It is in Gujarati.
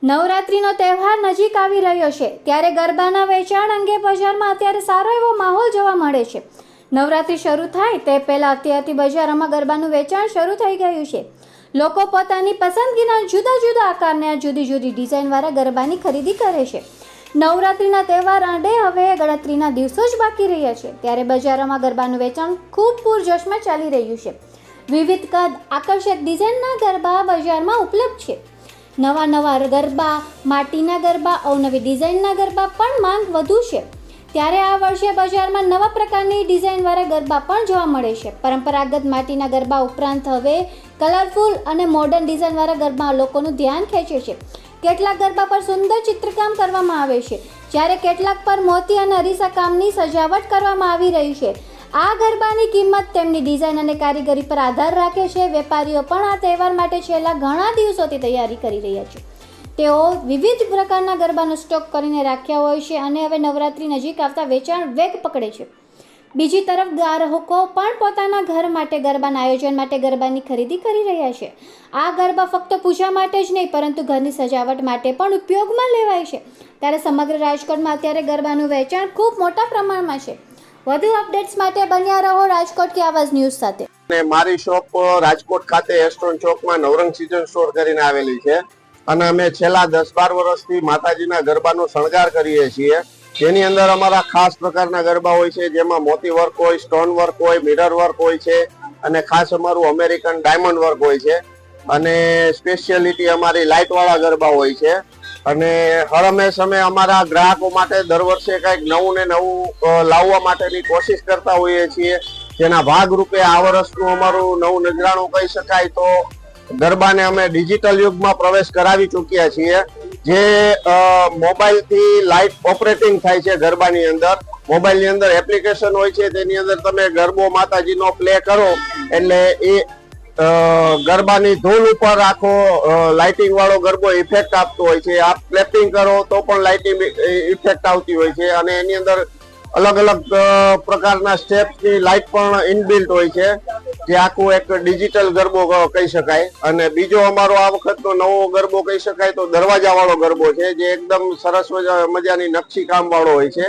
નવરાત્રીનો તહેવાર નજીક આવી રહ્યો છે ત્યારે ગરબાના વેચાણ અંગે બજારમાં અત્યારે સારો એવો માહોલ જોવા મળે છે। નવરાત્રી શરૂ થાય તે પહેલાં અત્યારથી બજારોમાં ગરબાનું વેચાણ શરૂ થઈ ગયું છે। લોકો પોતાની પસંદગીના જુદા જુદા આકારના જુદી જુદી ડિઝાઇનવાળા ગરબાની ખરીદી કરે છે। નવરાત્રીના તહેવાર આડે હવે ગણતરીના દિવસો જ બાકી રહ્યા છે ત્યારે બજારોમાં ગરબાનું વેચાણ ખૂબ પૂરજોશમાં ચાલી રહ્યું છે। વિવિધ કદ આકર્ષક ડિઝાઇનના ગરબા બજારમાં ઉપલબ્ધ છે। નવા ગરબા, માટીના ગરબા, અવનવી ડિઝાઇનના ગરબા પણ માંગ વધુ છે ત્યારે આ વર્ષે બજારમાં નવા પ્રકારની ડિઝાઇનવાળા ગરબા પણ જોવા મળે છે। પરંપરાગત માટીના ગરબા ઉપરાંત હવે કલરફુલ અને મોડર્ન ડિઝાઇનવાળા ગરબા લોકોનું ધ્યાન ખેંચે છે। કેટલાક ગરબા પર સુંદર ચિત્રકામ કરવામાં આવે છે જ્યારે કેટલાક પર મોતી અને અરીસા કામની સજાવટ કરવામાં આવી રહી છે। આ ગરબાની કિંમત તેમની ડિઝાઇન અને કારીગરી પર આધાર રાખે છે। વેપારીઓ પણ આ તહેવાર માટે છેલ્લા ઘણા દિવસોથી તૈયારી કરી રહ્યા છે। તેઓ વિવિધ પ્રકારના ગરબાનો સ્ટોક કરીને રાખ્યા હોય છે અને હવે નવરાત્રી નજીક આવતા વેચાણ વેગ પકડે છે। બીજી તરફ ગ્રાહકો પણ પોતાના ઘર માટે ગરબાના આયોજન માટે ગરબાની ખરીદી કરી રહ્યા છે। આ ગરબા ફક્ત પૂજા માટે જ નહીં પરંતુ ઘરની સજાવટ માટે પણ ઉપયોગમાં લેવાય છે ત્યારે સમગ્ર રાજકોટમાં અત્યારે ગરબાનું વેચાણ ખૂબ મોટા પ્રમાણમાં છે। વધુ અપડેટ્સ માટે બન્યા રહો રાજકોટ की आवाज ન્યૂઝ સાથે। મારી શોપ રાજકોટ ખાતે એસ્ટ્રોન ચોકમાં નવરંગ સીઝન સ્ટોર કરીને આવેલી છે અને અમે છેલ્લા 10-12 વર્ષથી માતાજીના ગરબાનો શણગાર કરીએ છીએ। જેની અંદર અમારા ખાસ પ્રકારના ગરબા હોય છે જેમાં મોતી વર્ક હોય, સ્ટોન વર્ક હોય, મિરર વર્ક હોય છે અને ખાસ અમારું અમેરિકન ડાયમંડ વર્ક હોય છે અને સ્પેશિયાલિટી અમારી લાઇટ વાળા ગરબા હોય છે અને હરહંમેશ અમે અમારા ગ્રાહકો માટે દર વર્ષે કંઈક નવું ને નવું લાવવા માટેની કોશિશ કરતા હોઈએ છીએ। જેના ભાગરૂપે આ વર્ષનું અમારું નવું નજરાણું કહી શકાય તો ગરબાને અમે ડિજિટલ યુગમાં પ્રવેશ કરાવી ચૂક્યા છીએ। જે મોબાઈલથી લાઇટ ઓપરેટિંગ થાય છે ગરબાની અંદર, મોબાઈલની અંદર એપ્લિકેશન હોય છે તેની અંદર તમે ગરબો માતાજીનો પ્લે કરો એટલે એ ગરબાની ધૂન ઉપર આખો લાઇટિંગ વાળો ગરબો ઇફેક્ટ આપતો હોય છે। આપ ક્લેપિંગ કરો તો પણ લાઇટિંગ ઇફેક્ટ આવતી હોય છે અને એની અંદર અલગ અલગ પ્રકારના સ્ટેપ્સની લાઇટ પણ ઇનબિલ્ટ હોય છે જે આખું એક ડિજિટલ ગરબો કહી શકાય। અને બીજો અમારો આ વખતનો નવો ગરબો કહી શકાય તો દરવાજા વાળો ગરબો છે જે એકદમ સરસ મજાની નકશી કામ વાળો હોય છે